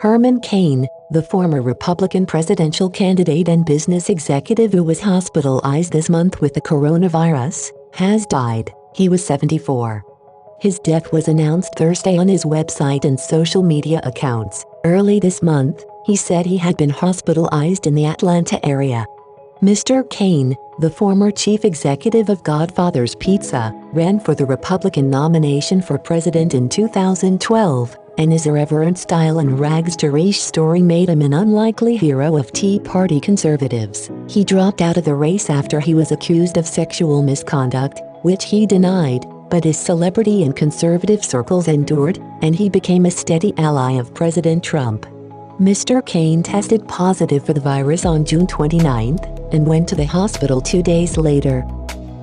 Herman Cain, the former Republican presidential candidate and business executive who was hospitalized this month with the coronavirus, has died. He was 74. His death was announced Thursday on his website and social media accounts. Early this month, he said he had been hospitalized in the Atlanta area. Mr. Cain, the former chief executive of Godfather's Pizza, ran for the Republican nomination for president in 2012, and his irreverent style and rags-to-riches story made him an unlikely hero of Tea Party conservatives. He dropped out of the race after he was accused of sexual misconduct, which he denied, but his celebrity in conservative circles endured, and he became a steady ally of President Trump. Mr. Cain tested positive for the virus on June 29 and went to the hospital 2 days later.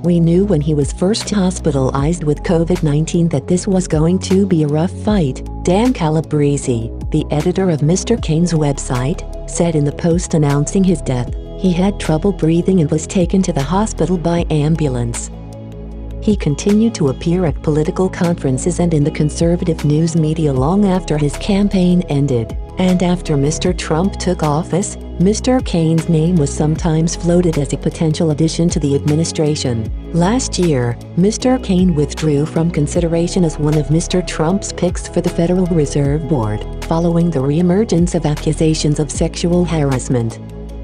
We knew when he was first hospitalized with COVID-19 that this was going to be a rough fight, Dan Calabrese, the editor of Mr. Cain's website, said in the post announcing his death. He had trouble breathing and was taken to the hospital by ambulance. He continued to appear at political conferences and in the conservative news media long after his campaign ended. And after Mr. Trump took office, Mr. Cain's name was sometimes floated as a potential addition to the administration. Last year, Mr. Cain withdrew from consideration as one of Mr. Trump's picks for the Federal Reserve Board, following the reemergence of accusations of sexual harassment.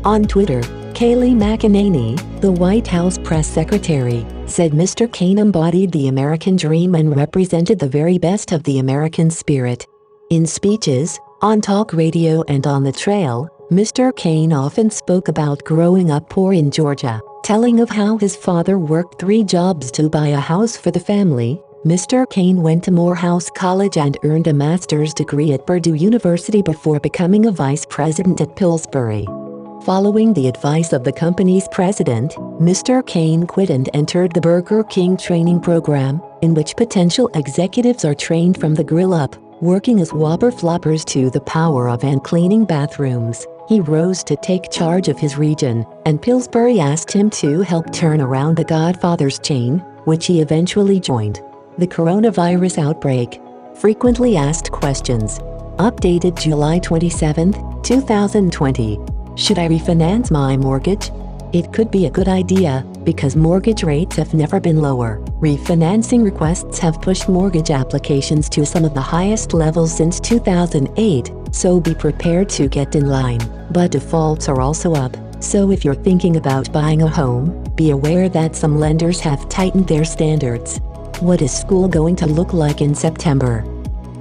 On Twitter, Kayleigh McEnany, the White House press secretary, said Mr. Cain embodied the American dream and represented the very best of the American spirit. In speeches, on talk radio and on the trail, Mr. Cain often spoke about growing up poor in Georgia, telling of how his father worked 3 jobs to buy a house for the family. Mr. Cain went to Morehouse College and earned a master's degree at Purdue University before becoming a vice president at Pillsbury. Following the advice of the company's president, Mr. Cain quit and entered the Burger King training program, in which potential executives are trained from the grill up, working as Whopper floppers to the power of and cleaning bathrooms. He rose to take charge of his region, and Pillsbury asked him to help turn around the Godfather's chain, which he eventually joined. The coronavirus outbreak. Frequently asked questions. Updated July 27, 2020. Should I refinance my mortgage? It could be a good idea, because mortgage rates have never been lower. Refinancing requests have pushed mortgage applications to some of the highest levels since 2008, so be prepared to get in line. But defaults are also up, so if you're thinking about buying a home, be aware that some lenders have tightened their standards. What is school going to look like in September?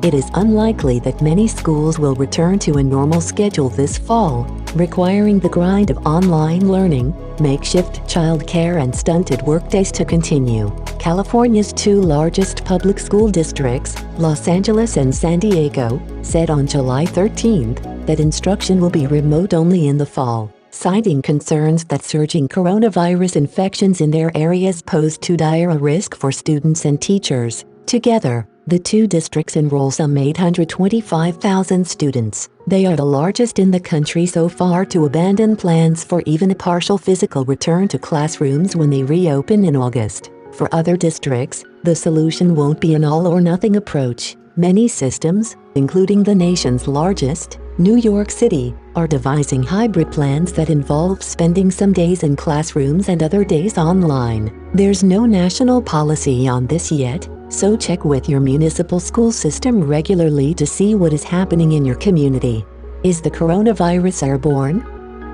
It is unlikely that many schools will return to a normal schedule this fall, requiring the grind of online learning, makeshift childcare and stunted workdays to continue. California's 2 largest public school districts, Los Angeles and San Diego, said on July 13 that instruction will be remote only in the fall, citing concerns that surging coronavirus infections in their areas pose too dire a risk for students and teachers. Together, the 2 districts enroll some 825,000 students. They are the largest in the country so far to abandon plans for even a partial physical return to classrooms when they reopen in August. For other districts, the solution won't be an all-or-nothing approach. Many systems, including the nation's largest, New York City, are devising hybrid plans that involve spending some days in classrooms and other days online. There's no national policy on this yet, so check with your municipal school system regularly to see what is happening in your community. Is the coronavirus airborne?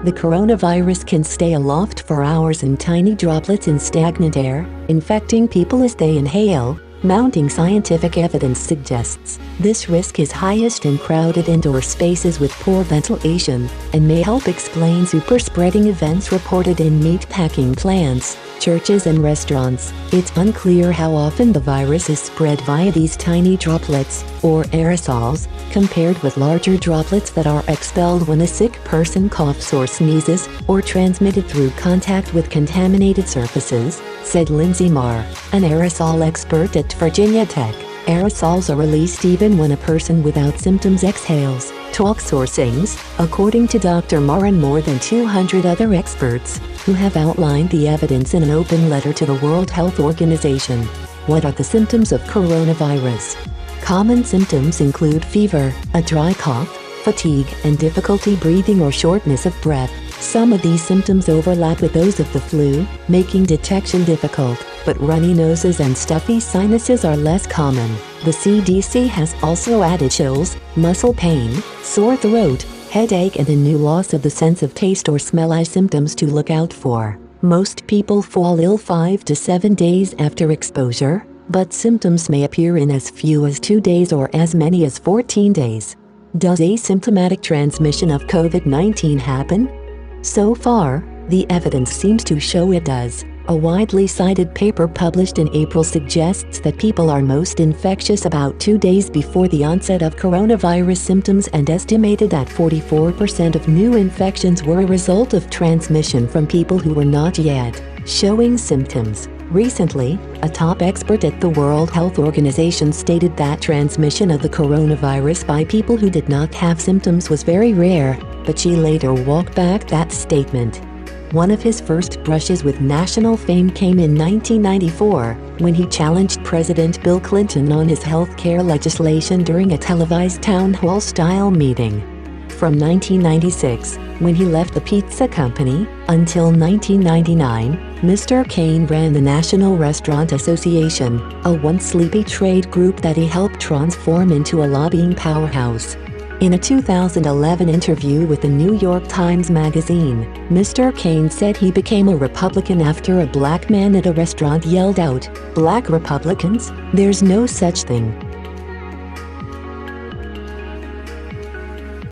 The coronavirus can stay aloft for hours in tiny droplets in stagnant air, infecting people as they inhale. Mounting scientific evidence suggests this risk is highest in crowded indoor spaces with poor ventilation, and may help explain super-spreading events reported in meatpacking plants, churches and restaurants. It's unclear how often the virus is spread via these tiny droplets, or aerosols, compared with larger droplets that are expelled when a sick person coughs or sneezes, or transmitted through contact with contaminated surfaces, said Lindsay Marr, an aerosol expert at Virginia Tech. Aerosols are released even when a person without symptoms exhales, talks or sings, according to Dr. Marr and more than 200 other experts, who have outlined the evidence in an open letter to the World Health Organization. What are the symptoms of coronavirus? Common symptoms include fever, a dry cough, fatigue and difficulty breathing or shortness of breath. Some of these symptoms overlap with those of the flu, making detection difficult, but runny noses and stuffy sinuses are less common. The CDC has also added chills, muscle pain, sore throat, headache and a new loss of the sense of taste or smell as symptoms to look out for. Most people fall ill 5 to 7 days after exposure, but symptoms may appear in as few as 2 days or as many as 14 days. Does asymptomatic transmission of COVID-19 happen? So far, the evidence seems to show it does. A widely cited paper published in April suggests that people are most infectious about 2 days before the onset of coronavirus symptoms and estimated that 44% of new infections were a result of transmission from people who were not yet showing symptoms. Recently, a top expert at the World Health Organization stated that transmission of the coronavirus by people who did not have symptoms was very rare, but she later walked back that statement. One of his first brushes with national fame came in 1994, when he challenged President Bill Clinton on his health care legislation during a televised town hall-style meeting. From 1996, when he left the pizza company, until 1999, Mr. Cain ran the National Restaurant Association, a once sleepy trade group that he helped transform into a lobbying powerhouse. In a 2011 interview with the New York Times Magazine, Mr. Cain said he became a Republican after a black man at a restaurant yelled out, "Black Republicans? There's no such thing."